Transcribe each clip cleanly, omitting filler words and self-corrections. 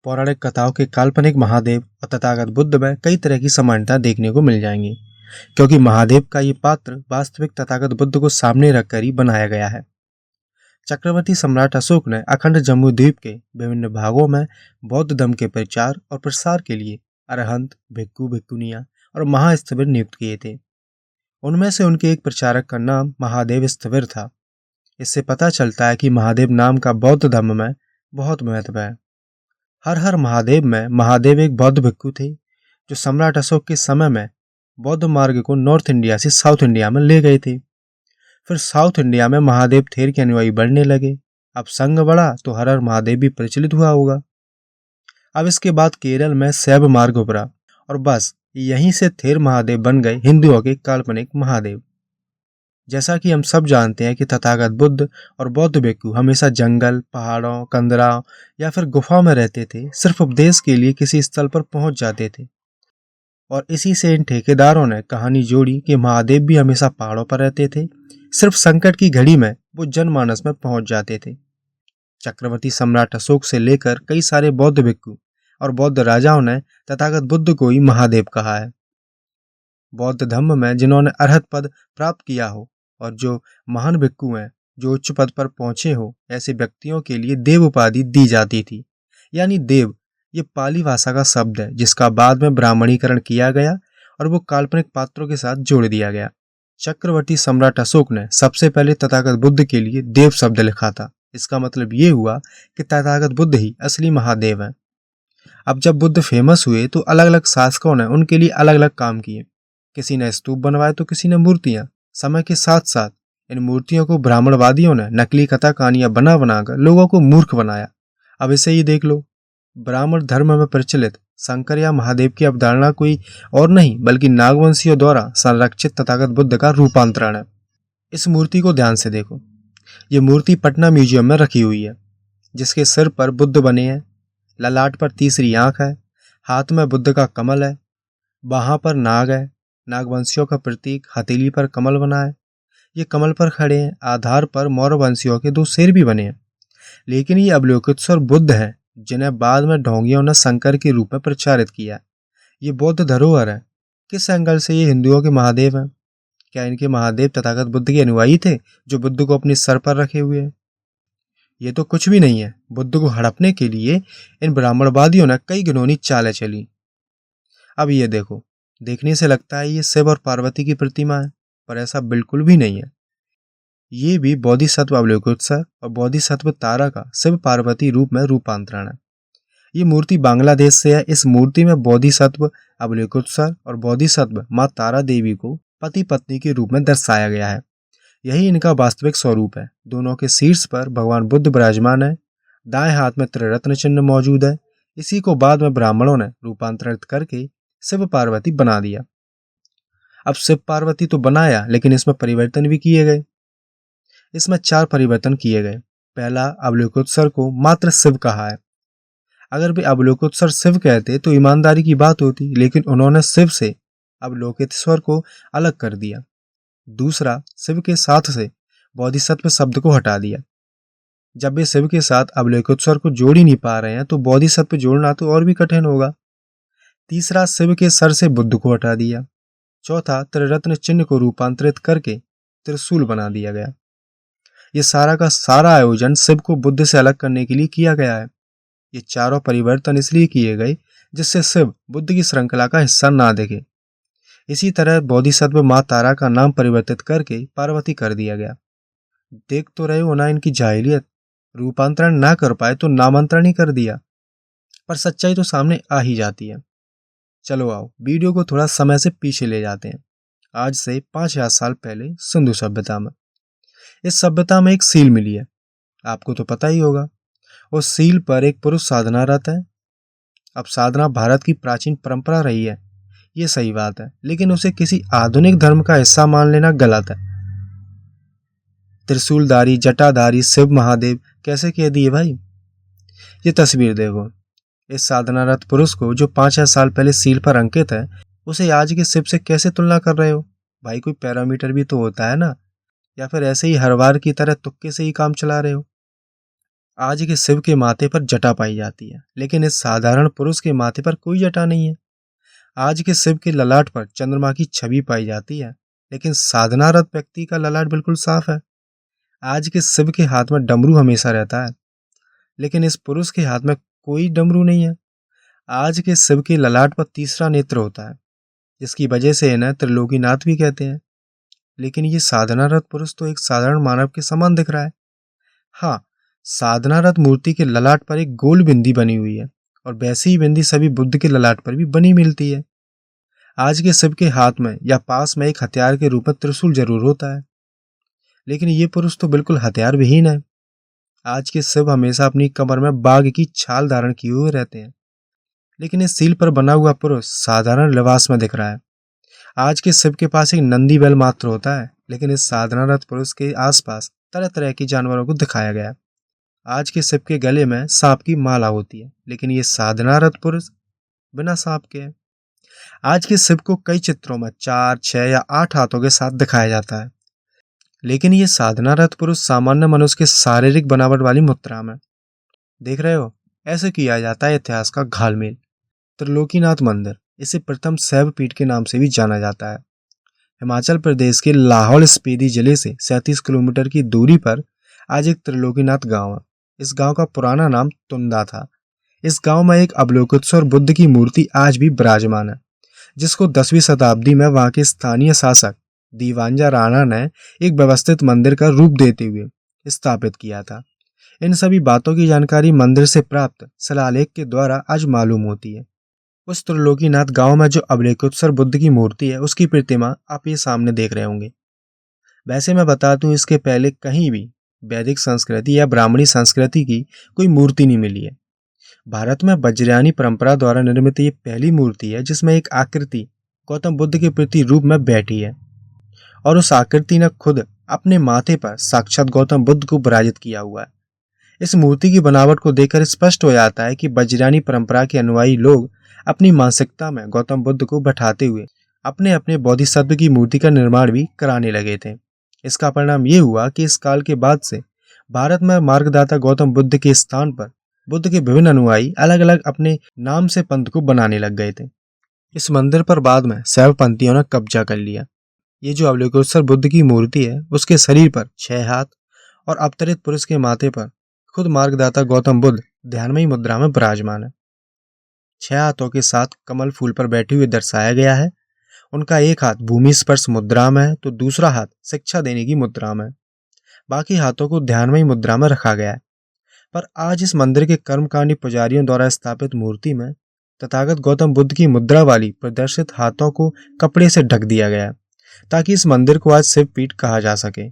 पौराणिक कथाओं के काल्पनिक महादेव और तथागत बुद्ध में कई तरह की समानता देखने को मिल जाएंगी, क्योंकि महादेव का ये पात्र वास्तविक तथागत बुद्ध को सामने रखकर ही बनाया गया है। चक्रवर्ती सम्राट अशोक ने अखंड जम्मू द्वीप के विभिन्न भागों में बौद्ध धर्म के प्रचार और प्रसार के लिए अरहंत, भिक्खु, भिक्खुनियां और महास्थविर नियुक्त किए थे। उनमें से उनके एक प्रचारक का नाम महादेव स्थविर था। इससे पता चलता है कि महादेव नाम का बौद्ध धर्म में बहुत महत्व है। हर हर महादेव में महादेव एक बौद्ध भिक्खु थे, जो सम्राट अशोक के समय में बौद्ध मार्ग को नॉर्थ इंडिया से साउथ इंडिया में ले गए थे। फिर साउथ इंडिया में महादेव थेर के अनुयायी बढ़ने लगे। अब संघ बढ़ा तो हर हर महादेव भी प्रचलित हुआ होगा। अब इसके बाद केरल में शैव मार्ग उभरा और बस यहीं से थेर महादेव बन गए हिंदुओं के काल्पनिक महादेव। जैसा कि हम सब जानते हैं कि तथागत बुद्ध और बौद्ध भिक्खु हमेशा जंगल, पहाड़ों, कंदराओं या फिर गुफाओं में रहते थे। सिर्फ उपदेश के लिए किसी स्थल पर पहुंच जाते थे, और इसी से इन ठेकेदारों ने कहानी जोड़ी कि महादेव भी हमेशा पहाड़ों पर रहते थे। सिर्फ संकट की घड़ी में वो जनमानस में पहुंच जाते थे। चक्रवर्ती सम्राट अशोक से लेकर कई सारे बौद्ध भिक्खु और बौद्ध राजाओं ने तथागत बुद्ध को ही महादेव कहा है। बौद्ध धर्म में जिन्होंने अरहत पद प्राप्त किया हो और जो महान भिक्खु हैं, जो उच्च पद पर पहुंचे हो, ऐसे व्यक्तियों के लिए देव उपाधि दी जाती थी। यानी देव ये पाली भाषा का शब्द है, जिसका बाद में ब्राह्मणीकरण किया गया और वो काल्पनिक पात्रों के साथ जोड़ दिया गया। चक्रवर्ती सम्राट अशोक ने सबसे पहले तथागत बुद्ध के लिए देव शब्द लिखा था। इसका मतलब ये हुआ कि तथागत बुद्ध ही असली महादेव हैं। अब जब बुद्ध फेमस हुए तो अलग अलग शासकों ने उनके लिए अलग अलग काम किए। किसी ने स्तूप बनवाए तो किसी ने मूर्तियां। समय के साथ साथ इन मूर्तियों को ब्राह्मणवादियों ने नकली कथा कहानियां बना बनाकर लोगों को मूर्ख बनाया। अब इसे ही देख लो, ब्राह्मण धर्म में प्रचलित शंकर या महादेव की अवधारणा कोई और नहीं बल्कि नागवंशियों द्वारा संरक्षित तथागत बुद्ध का रूपांतरण है। इस मूर्ति को ध्यान से देखो। ये मूर्ति पटना म्यूजियम में रखी हुई है, जिसके सिर पर बुद्ध बने हैं, ललाट पर तीसरी आंख है, हाथ में बुद्ध का कमल है, बाहां पर नाग है, नागवंशियों का प्रतीक हथेली पर कमल बना है। ये कमल पर खड़े हैं। आधार पर मौर्य वंशियों के दो शेर भी बने हैं। लेकिन ये अवलोकितेश्वर बुद्ध हैं, जिन्हें बाद में ढोंगियों ने शंकर के रूप में प्रचारित किया। ये बौद्ध धरोहर है। किस एंगल से ये हिंदुओं के महादेव हैं? क्या इनके महादेव तथागत बुद्ध के अनुयायी थे जो बुद्ध को अपने सर पर रखे हुए हैं? ये तो कुछ भी नहीं है। बुद्ध को हड़पने के लिए इन ब्राह्मणवादियों ने कई घिनौनी चालें चली। अब ये देखो, देखने से लगता है ये शिव और पार्वती की प्रतिमा है, पर ऐसा बिल्कुल भी नहीं है। ये भी बोधिसत्व अवलोकितेश्वर और बोधिसत्व तारा का शिव पार्वती रूप में रूपांतरण है। ये मूर्ति बांग्लादेश से है। इस मूर्ति में बोधिसत्व अवलोकितेश्वर और बोधिसत्व माँ तारा देवी को पति पत्नी के रूप में दर्शाया गया है। यही इनका वास्तविक स्वरूप है। दोनों के शीर्ष पर भगवान बुद्ध विराजमान है। दाएं हाथ में त्रिरत्न चिन्ह मौजूद है। इसी को बाद में ब्राह्मणों ने रूपांतरित करके शिव पार्वती बना दिया। अब शिव पार्वती तो बनाया, लेकिन इसमें परिवर्तन भी किए गए। इसमें 4 परिवर्तन किए गए। पहला, अवलोकितेश्वर को मात्र शिव कहा है। अगर वे अवलोकितेश्वर शिव कहते तो ईमानदारी की बात होती, लेकिन उन्होंने शिव से अवलोकितेश्वर को अलग कर दिया। दूसरा, शिव के साथ से बोधिसत्व शब्द को हटा दिया। जब वे शिव के साथ अवलोकितेश्वर को जोड़ ही नहीं पा रहे हैं तो बोधिसत्व जोड़ना तो और भी कठिन होगा। तीसरा, शिव के सर से बुद्ध को हटा दिया। चौथा, त्रिरत्न चिन्ह को रूपांतरित करके त्रिशूल बना दिया गया। ये सारा का सारा आयोजन शिव को बुद्ध से अलग करने के लिए किया गया है। ये चारों परिवर्तन इसलिए किए गए जिससे शिव बुद्ध की श्रृंखला का हिस्सा ना दिखे। इसी तरह बोधिसत्व माँ तारा का नाम परिवर्तित करके पार्वती कर दिया गया। देख तो रहे हो ना इनकी जाहिलियत। रूपांतरण ना कर पाए तो नामांतरण ही कर दिया। पर सच्चाई तो सामने आ ही जाती है। चलो आओ, वीडियो को थोड़ा समय से पीछे ले जाते हैं। आज से 5000 साल पहले सिंधु सभ्यता में। इस सभ्यता में एक सील मिली है, आपको तो पता ही होगा। उस सील पर एक पुरुष साधनारत है। अब साधना भारत की प्राचीन परंपरा रही है, ये सही बात है, लेकिन उसे किसी आधुनिक धर्म का हिस्सा मान लेना गलत है। त्रिशूलधारी जटाधारी शिव महादेव कैसे कह दिए भाई? ये तस्वीर देखो। इस साधनारत पुरुष को जो 5000 साल पहले सील पर अंकित है, उसे आज के शिव से कैसे तुलना कर रहे हो भाई? कोई पैरामीटर भी तो होता है ना, या फिर ऐसे ही हर बार की तरह तुक्के से ही काम चला रहे हो? आज के शिव के माथे पर जटा पाई जाती है, लेकिन इस साधारण पुरुष के माथे पर कोई जटा नहीं है। आज के शिव के ललाट पर चंद्रमा की छवि पाई जाती है, लेकिन साधनारत व्यक्ति का ललाट बिल्कुल साफ है। आज के शिव के हाथ में डमरू हमेशा रहता है, लेकिन इस पुरुष के हाथ में कोई डमरू नहीं है। आज के शिव के ललाट पर तीसरा नेत्र होता है, जिसकी वजह से इन्हें त्रिलोकीनाथ भी कहते हैं। लेकिन ये साधनारत पुरुष तो एक साधारण मानव के समान दिख रहा है। हाँ, साधनारत मूर्ति के ललाट पर एक गोल बिंदी बनी हुई है, और वैसी ही बिंदी सभी बुद्ध के ललाट पर भी बनी मिलती है। आज के शिव के हाथ में या पास में एक हथियार के रूप में त्रिशूल जरूर होता है, लेकिन ये पुरुष तो बिल्कुल हथियार विहीन है। आज के शिव हमेशा अपनी कमर में बाघ की छाल धारण किए हुए रहते हैं, लेकिन इस सील पर बना हुआ पुरुष साधारण लिबास में दिख रहा है। आज के शिव के पास एक नंदी बैल मात्र होता है, लेकिन इस साधनारत पुरुष के आसपास तरह तरह के जानवरों को दिखाया गया है। आज के शिव के गले में सांप की माला होती है, लेकिन ये साधनारत पुरुष बिना सांप के है। आज के शिव को कई चित्रों में 4, 6 या 8 हाथों के साथ दिखाया जाता है, लेकिन ये साधनारत पुरुष सामान्य मनुष्य के शारीरिक बनावट वाली मुद्रा में। देख रहे हो, ऐसे किया जाता है इतिहास का घालमेल। त्रिलोकीनाथ मंदिर, इसे प्रथम शैव पीठ के नाम से भी जाना जाता है। हिमाचल प्रदेश के लाहौल स्पीति जिले से 37 किलोमीटर की दूरी पर आज एक त्रिलोकीनाथ गांव है। इस गांव का पुराना नाम तुंदा था। इस गांव में एक अवलोकितेश्वर बुद्ध की मूर्ति आज भी विराजमान है, जिसको 10वीं शताब्दी में वहां के स्थानीय शासक दीवांजा राणा ने एक व्यवस्थित मंदिर का रूप देते हुए स्थापित किया था। इन सभी बातों की जानकारी मंदिर से प्राप्त शिलालेख के द्वारा आज मालूम होती है। उस त्रिलोकीनाथ गांव में जो अवलोकितेश्वर बुद्ध की मूर्ति है, उसकी प्रतिमा आप ये सामने देख रहे होंगे। वैसे मैं बता दूं, इसके पहले कहीं भी वैदिक संस्कृति या ब्राह्मणी संस्कृति की कोई मूर्ति नहीं मिली है। भारत में वज्रयानी परंपरा द्वारा निर्मित ये पहली मूर्ति है जिसमें एक आकृति गौतम बुद्ध के प्रति रूप में बैठी है, और उस आकृति ने खुद अपने माथे पर साक्षात गौतम बुद्ध को विराजित किया हुआ है। इस मूर्ति की बनावट को देखकर स्पष्ट हो जाता है कि वज्रयानी परंपरा के अनुयायी लोग अपनी मानसिकता में गौतम बुद्ध को बैठाते हुए अपने अपने बोधिसत्व की मूर्ति का निर्माण भी कराने लगे थे। इसका परिणाम ये हुआ कि इस काल के बाद से भारत में मार्गदाता गौतम बुद्ध के स्थान पर बुद्ध के विभिन्न अनुयायी अलग अलग अपने नाम से पंथ को बनाने लग गए थे। इस मंदिर पर बाद में शैव पंथियों ने कब्जा कर लिया। ये जो अवलोकितेश्वर बुद्ध की मूर्ति है, उसके शरीर पर 6 हाथ और अवतरित पुरुष के माथे पर खुद मार्गदाता गौतम बुद्ध ध्यानमयी मुद्रा में विराजमान है। 6 हाथों के साथ कमल फूल पर बैठे हुए दर्शाया गया है। उनका एक हाथ भूमि स्पर्श मुद्रा में है, तो दूसरा हाथ शिक्षा देने की मुद्रा में। बाकी हाथों को ध्यानमयी मुद्रा में रखा गया है। पर आज इस मंदिर के कर्मकांडी पुजारियों द्वारा स्थापित मूर्ति में तथागत गौतम बुद्ध की मुद्रा वाली प्रदर्शित हाथों को कपड़े से ढक दिया गया है, ताकि इस मंदिर को आज शिव पीठ कहा जा सके।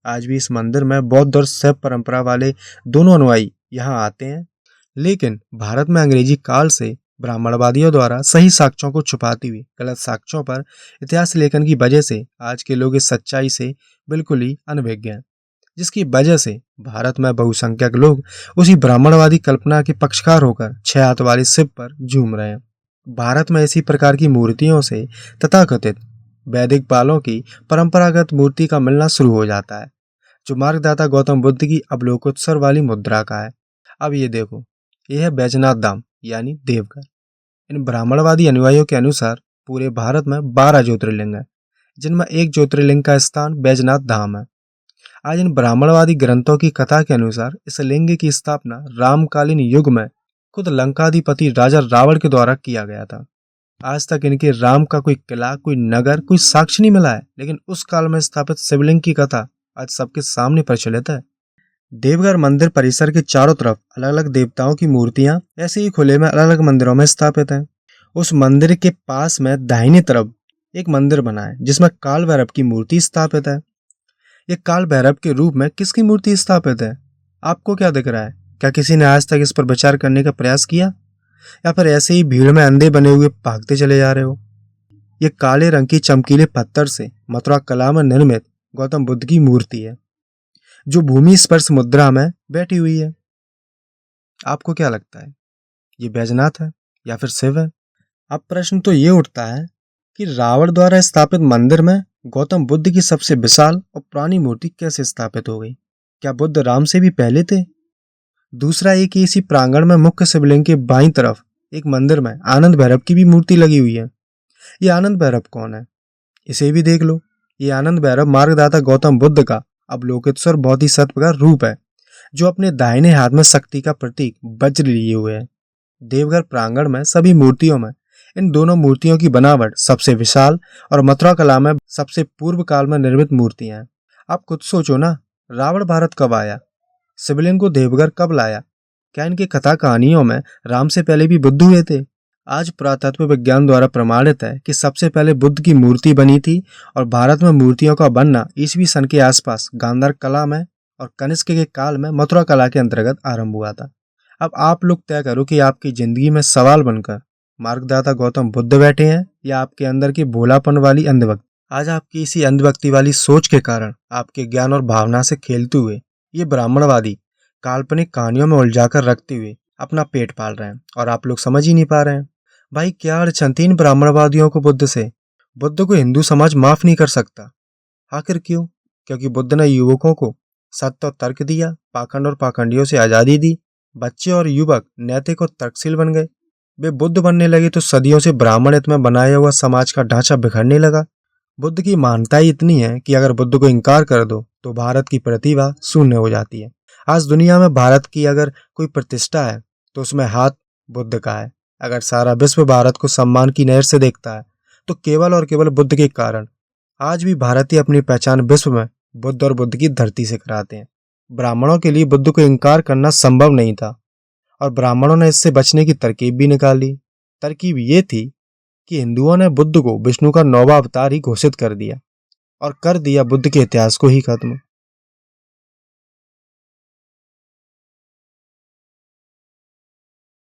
आज भी इस मंदिर में बौद्ध और शैव परंपरा वाले दोनों अनुयायी यहाँ आते हैं, लेकिन भारत में अंग्रेजी काल से ब्राह्मणवादियों द्वारा सही साक्ष्यों को छुपाती हुई गलत साक्ष्यों पर इतिहास लेखन की वजह से आज के लोग इस सच्चाई से बिल्कुल ही अनभिज्ञ हैं, जिसकी वजह से भारत में बहुसंख्यक लोग उसी ब्राह्मणवादी कल्पना के पक्षकार होकर 6 हाथ वाले शिव पर झूम रहे हैं। भारत में इसी प्रकार की मूर्तियों से तथाकथित वैदिक बालों की परंपरागत मूर्ति का मिलना शुरू हो जाता है, जो मार्गदाता गौतम बुद्ध की अवलोकितेश्वर वाली मुद्रा का है। अब ये देखो, यह है बैजनाथ धाम यानी देवघर। इन ब्राह्मणवादी अनुयायियों के अनुसार पूरे भारत में 12 ज्योतिर्लिंग है, जिनमें एक ज्योतिर्लिंग का स्थान बैजनाथ धाम है। आज इन ब्राह्मणवादी ग्रंथों की कथा के अनुसार इस लिंग की स्थापना रामकालीन युग में खुद लंकाधिपति राजा रावण के द्वारा किया गया था। आज तक इनके राम का कोई किला, कोई नगर, कोई साक्ष्य नहीं मिला है, लेकिन उस काल में स्थापित शिवलिंग की कथा आज सबके सामने प्रचलित है। देवघर मंदिर परिसर के चारों तरफ अलग अलग देवताओं की मूर्तियां ऐसे ही खुले में अलग अलग मंदिरों में स्थापित हैं। उस मंदिर के पास में दाहिनी तरफ एक मंदिर बना है जिसमें काल भैरव की मूर्ति स्थापित है। ये काल भैरव के रूप में किसकी मूर्ति स्थापित है? आपको क्या दिख रहा है? क्या किसी ने आज तक इस पर विचार करने का प्रयास किया, या फिर ऐसे ही भीड़ में अंधे बने हुए भागते चले जा रहे हो? ये काले रंग की चमकीले पत्थर से मथुरा कला में निर्मित गौतम बुद्ध की मूर्ति है, जो भूमि स्पर्श मुद्रा में बैठी हुई है। आपको क्या लगता है, ये बैजनाथ है या फिर शिव है? अब प्रश्न तो ये उठता है कि रावण द्वारा स्थापित मंदिर में गौतम बुद्ध की सबसे विशाल और पुरानी मूर्ति कैसे स्थापित हो गई? क्या बुद्ध राम से भी पहले थे? दूसरा ये कि इसी प्रांगण में मुख्य शिवलिंग के बाईं तरफ एक मंदिर में आनंद भैरव की भी मूर्ति लगी हुई है। ये आनंद भैरव कौन है, इसे भी देख लो। ये आनंद भैरव मार्गदाता गौतम बुद्ध का अवलोकितेश्वर बोधिसत्व का रूप है, जो अपने दाहिने हाथ में शक्ति का प्रतीक वज्र लिए हुए है। देवघर प्रांगण में सभी मूर्तियों में इन दोनों मूर्तियों की बनावट सबसे विशाल और मथुरा कला में सबसे पूर्व काल में निर्मित मूर्तियां हैं। आप खुद सोचो ना, रावण भारत कब आया, शिवलिंग को देवघर कब लाया, क्या इनकी कथा कहानियों में राम से पहले भी बुद्ध हुए थे? आज पुरातत्व विज्ञान द्वारा प्रमाणित है कि सबसे पहले बुद्ध की मूर्ति बनी थी और भारत में मूर्तियों का बनना ईस्वी सन के आसपास गांधार कला में और कनिष्क के काल में मथुरा कला के अंतर्गत आरंभ हुआ था। अब आप लोग तय करो कि आपकी जिंदगी में सवाल बनकर मार्गदाता गौतम बुद्ध बैठे हैं या आपके अंदर की भोलापन वाली अंधभक्ति। आज आपकी इसी अंधभक्ति वाली सोच के कारण आपके ज्ञान और भावना से खेलते हुए ये ब्राह्मणवादी काल्पनिक कहानियों में उलझाकर रखते हुए अपना पेट पाल रहे हैं और आप लोग समझ ही नहीं पा रहे हैं। भाई क्या अड़चन थी इन ब्राह्मणवादियों को बुद्ध से? बुद्ध को हिंदू समाज माफ नहीं कर सकता। आखिर क्यों? क्योंकि बुद्ध ने युवकों को सत्य और तर्क दिया, पाखंड और पाखंडियों से आजादी दी, बच्चे और युवक नैतिक और तर्कशील बन गए। वे बुद्ध बनने लगे तो सदियों से ब्राह्मण हित में बनाया हुआ समाज का ढांचा बिखरने लगा। बुद्ध की मान्यता ही इतनी है कि अगर बुद्ध को इनकार कर दो तो भारत की प्रतिभा शून्य हो जाती है। आज दुनिया में भारत की अगर कोई प्रतिष्ठा है तो उसमें हाथ बुद्ध का है। अगर सारा विश्व भारत को सम्मान की नहर से देखता है तो केवल और केवल बुद्ध के कारण। आज भी भारतीय अपनी पहचान विश्व में बुद्ध और बुद्ध की धरती से कराते हैं। ब्राह्मणों के लिए बुद्ध को इनकार करना संभव नहीं था और ब्राह्मणों ने इससे बचने की तरकीब भी निकाली। तरकीब ये थी कि हिंदुओं ने बुद्ध को विष्णु का 9वां अवतार ही घोषित कर दिया और कर दिया बुद्ध के इतिहास को ही खत्म।